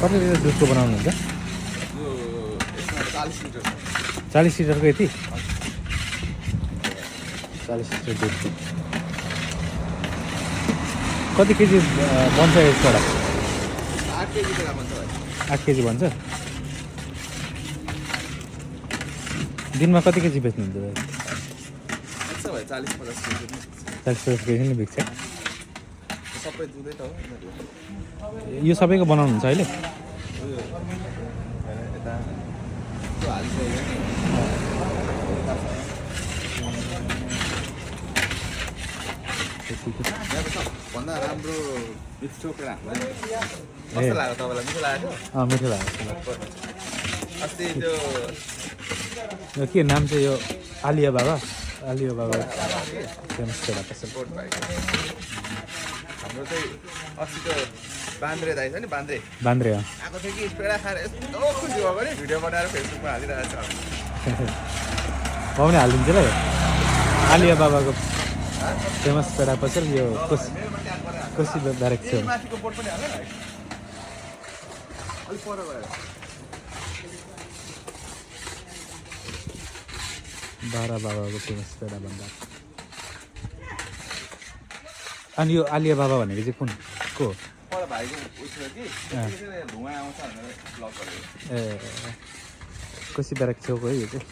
कति लिटर दुधको बनाउनुहुन्छ? यो यसमा 40 लिटर 40 लिटरको यति 40 लिटर दुध कति केजी बन्छ यसबाट? 8 केजी त भन्छ भाइ 8 केजी बन्छ दिनमा कति केजी बेच्नुहुन्छ? अच्छा भाइ 40-50 केजी 40-50 केजी नै बिक्छ सबै दुधै त हो यो सबैको बनाउनुहुन्छ अहिले? यता त्यो हालिसकेको भन्दा राम्रो बिफ चोकेर हाल्नु कस्तो लाग्यो तपाईँलाई? मिठो लाग्यो? मिठो लाग्छ अस्ति त्यो यो के नाम चाहिँ यो आलिया बाबा फेमस पेडा पसल कोट भाइ हाम्रो चाहिँ अस्ति त्यो बान्द्रे दाइ छ नि बान्द्रे बान्द्रे आएको थियो कि पेडा खाएर यस्तो खुसी भएको नि भिडियो बनाएर फेसबुकमा हालिरहेको छ पाउने हालिदिन्छ ल आलिया बाबाको फेमस पेडा पसल यो कोसी ब्यारेक छ माथिको बोर्ड पनि हाल्नु न अलिक पर गएर बारा बाबाको फेमस पेडा भन्दा अनि यो आलिया बाबा भनेको चाहिँ कुन को पर भाइको उयो कि धुवा आउँछ भनेर ब्लक गरेको ए कोसी ब्यारेक छेउको है यो चाहिँ